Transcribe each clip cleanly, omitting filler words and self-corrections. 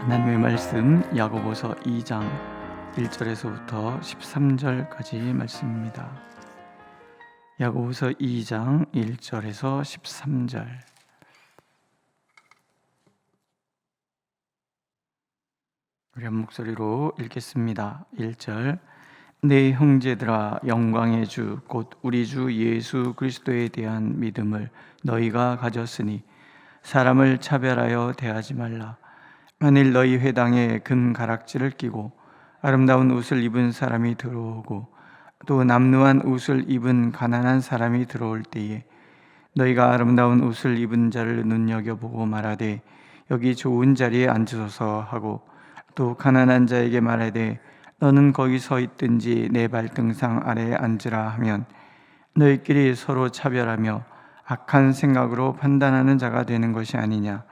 하나님의 말씀 야고보서 2장 1절에서부터 13절까지 말씀입니다. 야고보서 2장 1절에서 13절. 우리 한 목소리로 읽겠습니다. 1절. 내 형제들아, 영광의 주 곧 우리 주 예수 그리스도에 대한 믿음을 너희가 가졌으니 사람을 차별하여 대하지 말라. 만일 너희 회당에 금 가락지를 끼고 아름다운 옷을 입은 사람이 들어오고 또 남루한 옷을 입은 가난한 사람이 들어올 때에 너희가 아름다운 옷을 입은 자를 눈여겨보고 말하되 여기 좋은 자리에 앉으소서 하고 또 가난한 자에게 말하되 너는 거기 서 있든지 내 발등상 아래에 앉으라 하면 너희끼리 서로 차별하며 악한 생각으로 판단하는 자가 되는 것이 아니냐.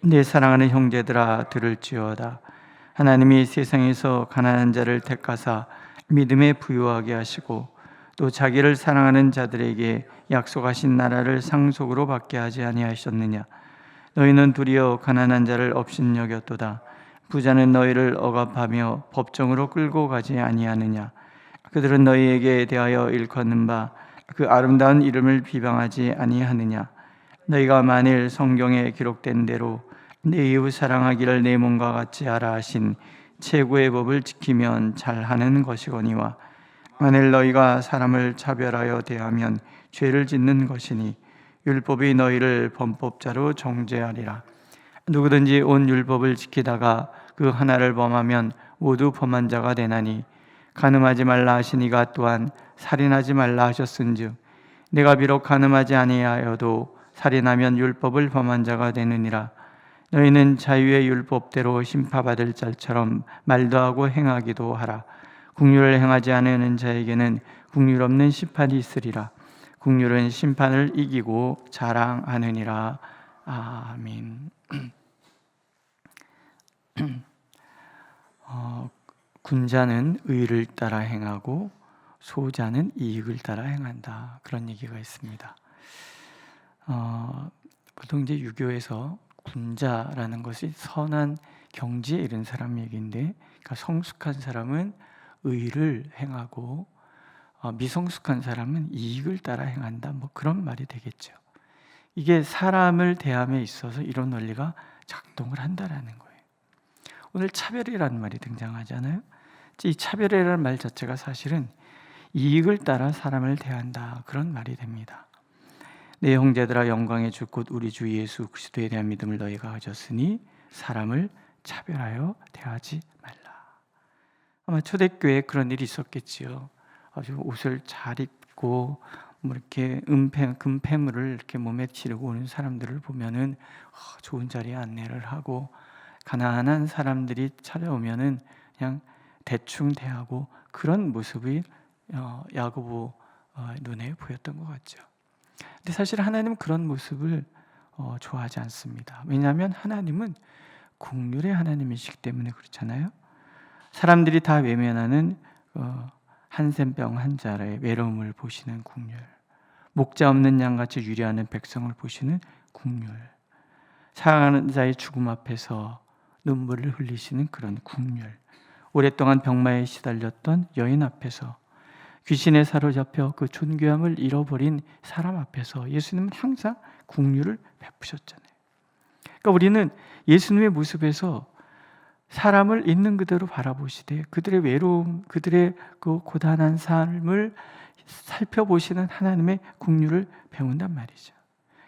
내 사랑하는 형제들아, 들을지어다. 하나님이 세상에서 가난한 자를 택하사 믿음에 부유하게 하시고 또 자기를 사랑하는 자들에게 약속하신 나라를 상속으로 받게 하지 아니하셨느냐. 너희는 도리어 가난한 자를 업신여겼도다. 부자는 너희를 억압하며 법정으로 끌고 가지 아니하느냐. 그들은 너희에게 대하여 일컫는 바 그 아름다운 이름을 비방하지 아니하느냐. 너희가 만일 성경에 기록된 대로 내 이웃 사랑하기를 내 몸과 같이 하라 하신 최고의 법을 지키면 잘하는 것이거니와 만일 너희가 사람을 차별하여 대하면 죄를 짓는 것이니 율법이 너희를 범법자로 정죄하리라. 누구든지 온 율법을 지키다가 그 하나를 범하면 모두 범한 자가 되나니 간음하지 말라 하시니가 또한 살인하지 말라 하셨은즉 내가 비록 간음하지 아니하여도 살인하면 율법을 범한 자가 되느니라. 너희는 자유의 율법대로 심판받을 자처럼 말도 하고 행하기도 하라. 긍휼을 행하지 않는 자에게는 긍휼 없는 심판이 있으리라. 긍휼은 심판을 이기고 자랑하느니라. 아멘. 군자는 의를 따라 행하고 소자는 이익을 따라 행한다. 그런 얘기가 있습니다. 보통 이제 유교에서 군자라는 것이 선한 경지에 이른 사람 얘기인데, 그러니까 성숙한 사람은 의를 행하고 미성숙한 사람은 이익을 따라 행한다. 뭐 그런 말이 되겠죠. 이게 사람을 대함에 있어서 이런 원리가 작동을 한다라는 거예요. 오늘 차별이라는 말이 등장하잖아요. 이 차별이라는 말 자체가 사실은 이익을 따라 사람을 대한다, 그런 말이 됩니다. 내 형제들아, 영광의 주 곧 우리 주 예수 그리스도에 대한 믿음을 너희가 가졌으니 사람을 차별하여 대하지 말라. 아마 초대교회에 그런 일이 있었겠지요. 아주 옷을 잘 입고 뭐 이렇게 금폐물을 이렇게 몸에 지르고 오는 사람들을 보면은 좋은 자리에 안내를 하고, 가난한 사람들이 찾아오면은 그냥 대충 대하고, 그런 모습이 야고보 눈에 보였던 것 같죠. 근데 사실 하나님은 그런 모습을 좋아하지 않습니다. 왜냐하면 하나님은 긍휼의 하나님이시기 때문에 그렇잖아요. 사람들이 다 외면하는 한센병 환자의 외로움을 보시는 긍휼, 목자 없는 양같이 유리하는 백성을 보시는 긍휼, 사랑하는 자의 죽음 앞에서 눈물을 흘리시는 그런 긍휼, 오랫동안 병마에 시달렸던 여인 앞에서, 귀신에 사로잡혀 그 존귀함을 잃어버린 사람 앞에서 예수님은 항상 긍휼을 베푸셨잖아요. 그러니까 우리는 예수님의 모습에서 사람을 있는 그대로 바라보시되 그들의 외로움, 그들의 그 고단한 삶을 살펴보시는 하나님의 긍휼을 배운단 말이죠.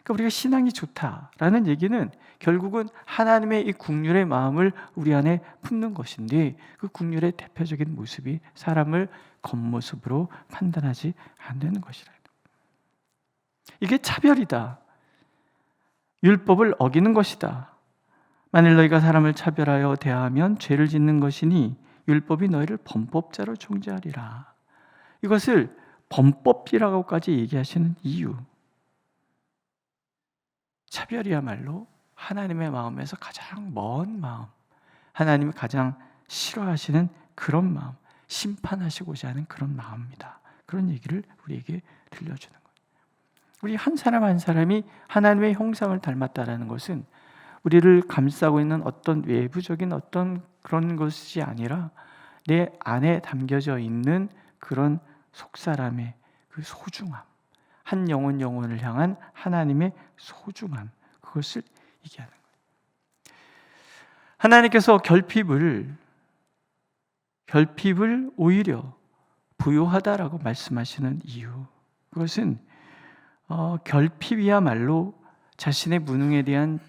그러니까 우리가 신앙이 좋다라는 얘기는 결국은 하나님의 이 긍휼의 마음을 우리 안에 품는 것인데, 그 긍휼의 대표적인 모습이 사람을 겉모습으로 판단하지 않는 것이라. 이게 차별이다. 율법을 어기는 것이다. 만일 너희가 사람을 차별하여 대하면 죄를 짓는 것이니 율법이 너희를 범법자로 정죄하리라. 이것을 범법이라고까지 얘기하시는 이유, 차별이야말로 하나님의 마음에서 가장 먼 마음, 하나님이 가장 싫어하시는 그런 마음, 심판하시고자 하는 그런 마음입니다. 그런 얘기를 우리에게 들려주는 거예요. 우리 한 사람 한 사람이 하나님의 형상을 닮았다라는 것은 우리를 감싸고 있는 어떤 외부적인 어떤 그런 것이 아니라 내 안에 담겨져 있는 그런 속사람의 그 소중함, 한 영혼을 향한 하나님의 소중함, 그것을 얘기하는 거예요. 하나님께서 결핍을 오히려 부요하다라고 말씀하시는 이유, 그것은 결핍이야말로 자신의 무능에 대한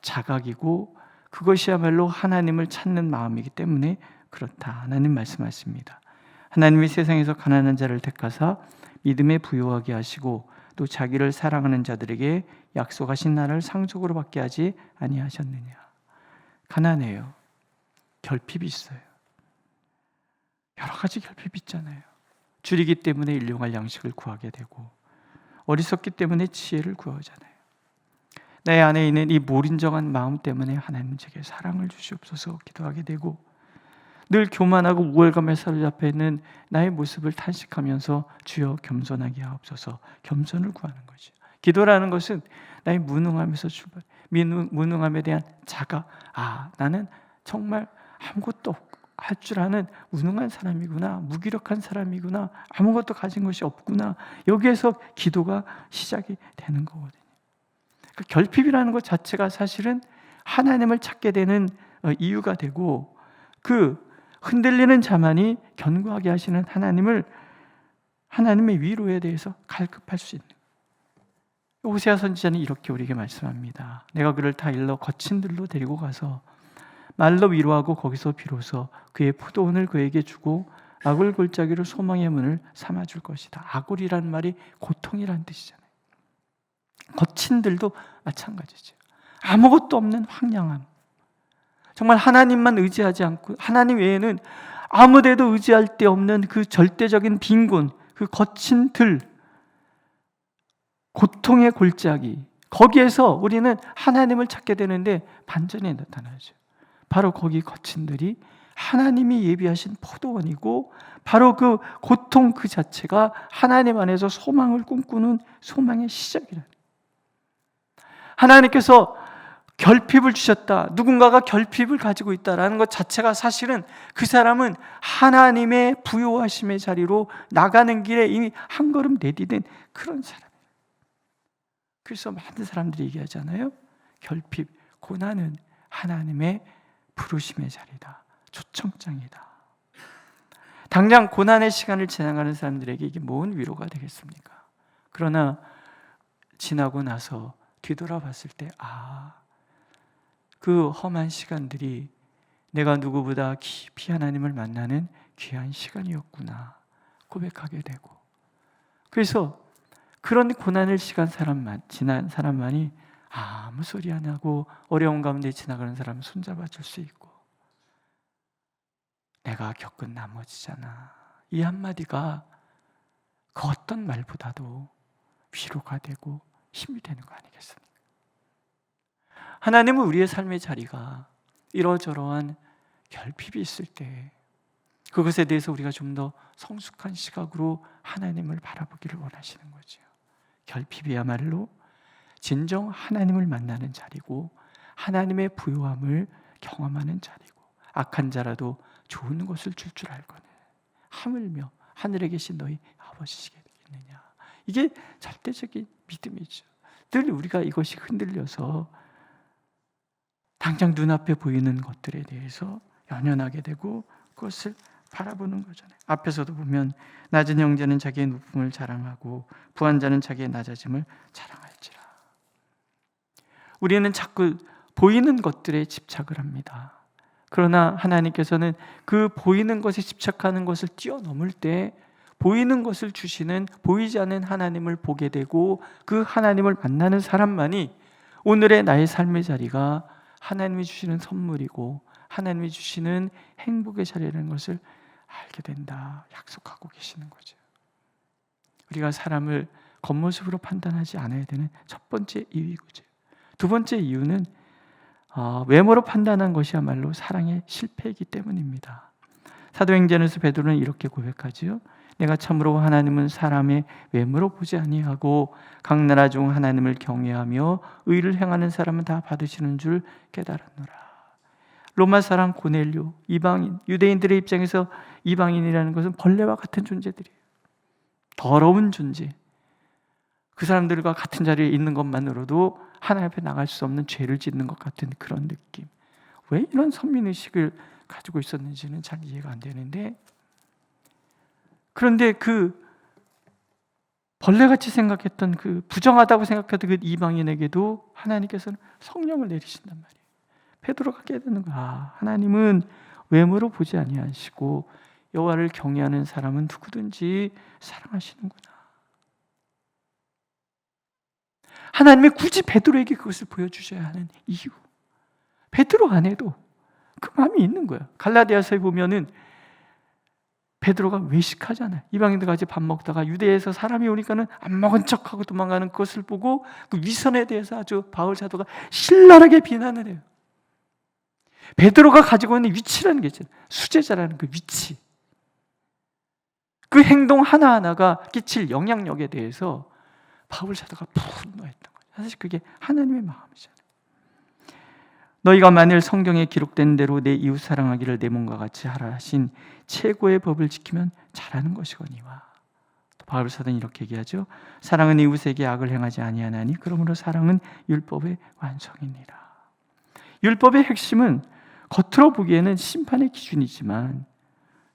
자각이고 그것이야말로 하나님을 찾는 마음이기 때문에 그렇다. 하나님 말씀하십니다. 하나님이 세상에서 가난한 자를 택하사 믿음에 부요하게 하시고 또 자기를 사랑하는 자들에게 약속하신 나라를 상속으로 받게 하지 아니하셨느냐. 가난해요. 결핍이 있어요. 여러 가지 결핍이 있잖아요. 줄이기 때문에 일용할 양식을 구하게 되고 어리석기 때문에 지혜를 구하잖아요. 내 안에 있는 이 몰인정한 마음 때문에 하나님 제게 사랑을 주시옵소서 기도하게 되고, 늘 교만하고 우월감에 사로잡혀 있는 나의 모습을 탄식하면서 주여 겸손하게 하옵소서, 겸손을 구하는 거죠. 기도라는 것은 나의 무능함에서 출발, 무능함에 대한 자각, 나는 정말 아무것도 할 줄 아는 무능한 사람이구나, 무기력한 사람이구나, 아무것도 가진 것이 없구나. 여기에서 기도가 시작이 되는 거거든요. 그 결핍이라는 것 자체가 사실은 하나님을 찾게 되는 이유가 되고, 그 흔들리는 자만이 견고하게 하시는 하나님의 위로에 대해서 갈급할 수 있는. 호세아 선지자는 이렇게 우리에게 말씀합니다. 내가 그를 다 일러 거친 들로 데리고 가서 말로 위로하고 거기서 비로소 그의 포도원을 그에게 주고 아굴 골짜기로 소망의 문을 삼아줄 것이다. 아굴이라는 말이 고통이라는 뜻이잖아요. 거친 들도 마찬가지죠. 아무것도 없는 황량함, 정말 하나님만 의지하지 않고 하나님 외에는 아무데도 의지할 데 없는 그 절대적인 빈곤, 그 거친 들, 고통의 골짜기, 거기에서 우리는 하나님을 찾게 되는데 반전이 나타나죠. 바로 거기 거친 들이 하나님이 예비하신 포도원이고, 바로 그 고통 그 자체가 하나님 안에서 소망을 꿈꾸는 소망의 시작이라는. 하나님께서 결핍을 주셨다, 누군가가 결핍을 가지고 있다라는 것 자체가 사실은 그 사람은 하나님의 부요하심의 자리로 나가는 길에 이미 한 걸음 내디딘 그런 사람이에요. 그래서 많은 사람들이 얘기하잖아요. 결핍, 고난은 하나님의 부르심의 자리다, 초청장이다. 당장 고난의 시간을 지나가는 사람들에게 이게 뭔 위로가 되겠습니까? 그러나 지나고 나서 뒤돌아봤을 때 그 험한 시간들이 내가 누구보다 깊이 하나님을 만나는 귀한 시간이었구나 고백하게 되고, 그래서 그런 고난을 지난 사람만이 아무 소리 안 하고 어려운 가운데 지나가는 사람은 손잡아 줄 수 있고, 내가 겪은 나머지잖아, 이 한마디가 그 어떤 말보다도 위로가 되고 힘이 되는 거 아니겠습니까? 하나님은 우리의 삶의 자리가 이러저러한 결핍이 있을 때 그것에 대해서 우리가 좀 더 성숙한 시각으로 하나님을 바라보기를 원하시는 거죠. 결핍이야말로 진정 하나님을 만나는 자리고 하나님의 부요함을 경험하는 자리고, 악한 자라도 좋은 것을 줄 알거늘 하물며 하늘에 계신 너희 아버지시겠느냐. 이게 절대적인 믿음이죠. 늘 우리가 이것이 흔들려서 당장 눈앞에 보이는 것들에 대해서 연연하게 되고 그것을 바라보는 거잖아요. 앞에서도 보면 낮은 형제는 자기의 높음을 자랑하고 부한 자는 자기의 낮아짐을 자랑할지라. 우리는 자꾸 보이는 것들에 집착을 합니다. 그러나 하나님께서는 그 보이는 것에 집착하는 것을 뛰어넘을 때 보이는 것을 주시는, 보이지 않는 하나님을 보게 되고 그 하나님을 만나는 사람만이 오늘의 나의 삶의 자리가 하나님이 주시는 선물이고 하나님이 주시는 행복의 자리라는 것을 알게 된다 약속하고 계시는 거죠. 우리가 사람을 겉모습으로 판단하지 않아야 되는 첫 번째 이유이고요. 두 번째 이유는 외모로 판단한 것이야말로 사랑의 실패이기 때문입니다. 사도행전에서 베드로는 이렇게 고백하지요. 내가 참으로 하나님은 사람의 외모로 보지 아니하고 각 나라 중 하나님을 경외하며 의를 행하는 사람은 다 받으시는 줄 깨달았노라. 로마 사람 고넬료, 이방인, 유대인들의 입장에서 이방인이라는 것은 벌레와 같은 존재들이에요. 더러운 존재. 그 사람들과 같은 자리에 있는 것만으로도 하나님 앞에 나갈 수 없는 죄를 짓는 것 같은 그런 느낌. 왜 이런 선민의식을 가지고 있었는지는 잘 이해가 안 되는데, 그런데 그 벌레같이 생각했던, 그 부정하다고 생각했던 그 이방인에게도 하나님께서는 성령을 내리신단 말이에요. 베드로가 깨닫는 거야. 하나님은 외모로 보지 아니하시고 여호와를 경외하는 사람은 누구든지 사랑하시는구나. 하나님이 굳이 베드로에게 그것을 보여주셔야 하는 이유. 베드로 안에도 그 마음이 있는 거예요. 갈라디아서에 보면은 베드로가 외식하잖아요. 이방인들과 같이 밥 먹다가 유대에서 사람이 오니까는 안 먹은 척하고 도망가는 것을 보고 그 위선에 대해서 아주 바울 사도가 신랄하게 비난을 해요. 베드로가 가지고 있는 위치라는 게 있잖아요. 수제자라는 그 위치. 그 행동 하나하나가 끼칠 영향력에 대해서 바울 사도가 분노했던 거예요. 사실 그게 하나님의 마음이잖아요. 너희가 만일 성경에 기록된 대로 내 이웃 사랑하기를 내 몸과 같이 하라 하신 최고의 법을 지키면 잘하는 것이거니와. 또 바울 사도는 이렇게 얘기하죠. 사랑은 이웃에게 악을 행하지 아니하나니 그러므로 사랑은 율법의 완성이니라. 율법의 핵심은 겉으로 보기에는 심판의 기준이지만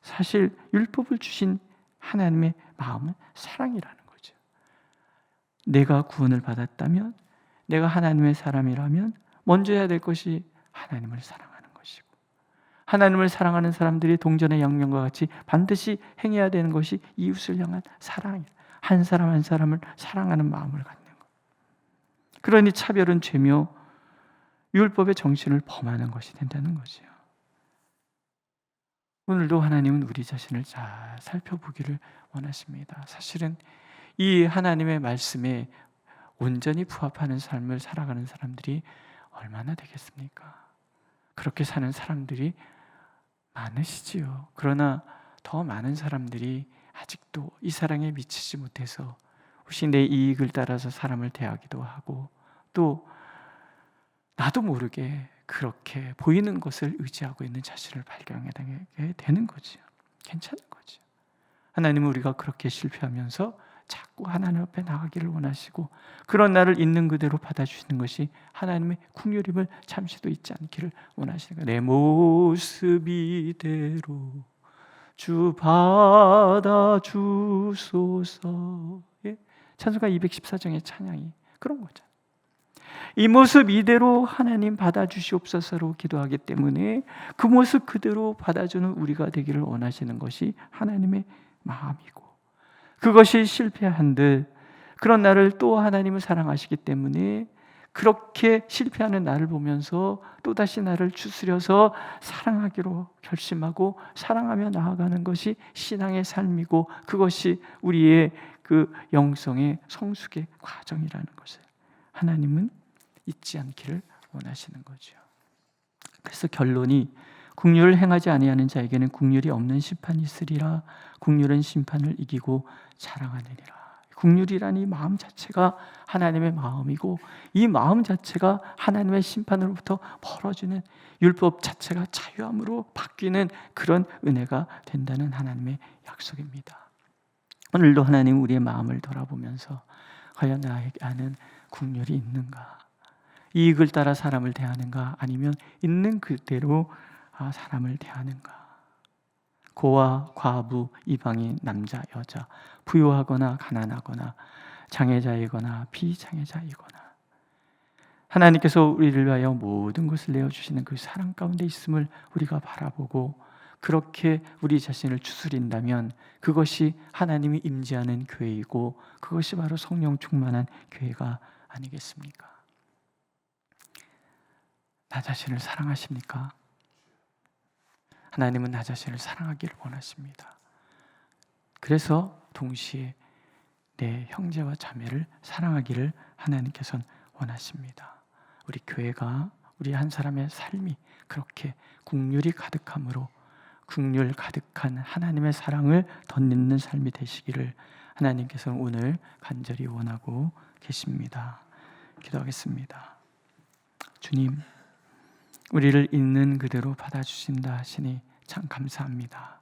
사실 율법을 주신 하나님의 마음은 사랑이라는 거죠. 내가 구원을 받았다면, 내가 하나님의 사람이라면 먼저 해야 될 것이 하나님을 사랑하는 것이고, 하나님을 사랑하는 사람들이 동전의 양면과 같이 반드시 행해야 되는 것이 이웃을 향한 사랑이에요. 한 사람 한 사람을 사랑하는 마음을 갖는 것. 그러니 차별은 죄며 율법의 정신을 범하는 것이 된다는 거죠. 오늘도 하나님은 우리 자신을 잘 살펴보기를 원하십니다. 사실은 이 하나님의 말씀에 온전히 부합하는 삶을 살아가는 사람들이 얼마나 되겠습니까? 그렇게 사는 사람들이 많으시지요. 그러나 더 많은 사람들이 아직도 이 사랑에 미치지 못해서 혹시 내 이익을 따라서 사람을 대하기도 하고, 또 나도 모르게 그렇게 보이는 것을 의지하고 있는 자신을 발견하게 되는 거죠. 괜찮은 거죠. 하나님은 우리가 그렇게 실패하면서 자꾸 하나님 앞에 나가기를 원하시고, 그런 나를 있는 그대로 받아주시는 것이 하나님의 긍휼임을 잠시도 잊지 않기를 원하시는 거예요. 내 모습 이대로 주 받아주소서. 예? 찬송가 214장의 찬양이 그런 거죠. 이 모습 이대로 하나님 받아주시옵소서로 기도하기 때문에 그 모습 그대로 받아주는 우리가 되기를 원하시는 것이 하나님의 마음이고, 그것이 실패한들 그런 나를 또 하나님을 사랑하시기 때문에 그렇게 실패하는 나를 보면서 또다시 나를 추스려서 사랑하기로 결심하고 사랑하며 나아가는 것이 신앙의 삶이고, 그것이 우리의 그 영성의 성숙의 과정이라는 것을 하나님은 잊지 않기를 원하시는 거죠. 그래서 결론이 긍휼을 행하지 아니하는 자에게는 긍휼이 없는 심판이 있으리라. 긍휼은 심판을 이기고 자랑하느니라. 긍휼이라는 마음 자체가 하나님의 마음이고, 이 마음 자체가 하나님의 심판으로부터 벌어지는 율법 자체가 자유함으로 바뀌는 그런 은혜가 된다는 하나님의 약속입니다. 오늘도 하나님 우리의 마음을 돌아보면서 과연 나에게 아는 긍휼이 있는가? 이익을 따라 사람을 대하는가? 아니면 있는 그대로 사람을 대하는가? 고아, 과부, 이방인, 남자, 여자, 부유하거나 가난하거나 장애자이거나 비장애자이거나 하나님께서 우리를 위하여 모든 것을 내어주시는 그 사랑 가운데 있음을 우리가 바라보고 그렇게 우리 자신을 추스린다면 그것이 하나님이 임재하는 교회이고, 그것이 바로 성령 충만한 교회가 아니겠습니까? 나 자신을 사랑하십니까? 하나님은 나 자신을 사랑하기를 원하십니다. 그래서 동시에 내 형제와 자매를 사랑하기를 하나님께서는 원하십니다. 우리 교회가, 우리 한 사람의 삶이 그렇게 긍휼이 가득함으로 긍휼 가득한 하나님의 사랑을 덧입는 삶이 되시기를 하나님께서는 오늘 간절히 원하고 계십니다. 기도하겠습니다. 주님, 우리를 있는 그대로 받아주신다 하시니 참 감사합니다.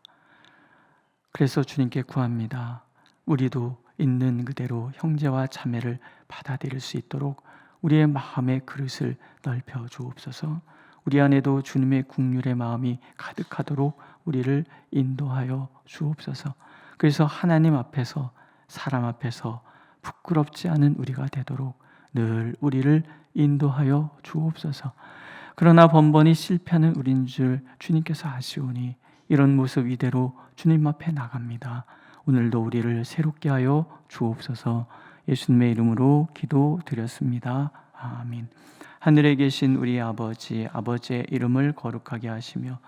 그래서 주님께 구합니다. 우리도 있는 그대로 형제와 자매를 받아들일 수 있도록 우리의 마음의 그릇을 넓혀 주옵소서. 우리 안에도 주님의 긍휼의 마음이 가득하도록 우리를 인도하여 주옵소서. 그래서 하나님 앞에서, 사람 앞에서 부끄럽지 않은 우리가 되도록 늘 우리를 인도하여 주옵소서. 그러나 번번이 실패하는 우린 줄 주님께서 아시오니 이런 모습 이대로 주님 앞에 나갑니다. 오늘도 우리를 새롭게 하여 주옵소서. 예수님의 이름으로 기도드렸습니다. 아멘. 하늘에 계신 우리 아버지, 아버지의 이름을 거룩하게 하시며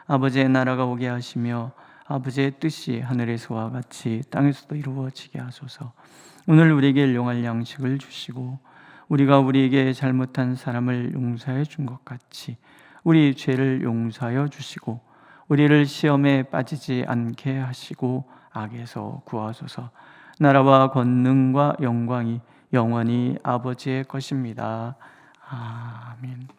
아버지의 나라가 오게 하시며 아버지의 뜻이 하늘에서와 같이 땅에서도 이루어지게 하소서. 오늘 우리에게 일용할 양식을 주시고 우리가 우리에게 잘못한 사람을 용서해 준 것 같이 우리 죄를 용서하여 주시고 우리를 시험에 빠지지 않게 하시고 악에서 구하소서. 나라와 권능과 영광이 영원히 아버지의 것입니다. 아멘.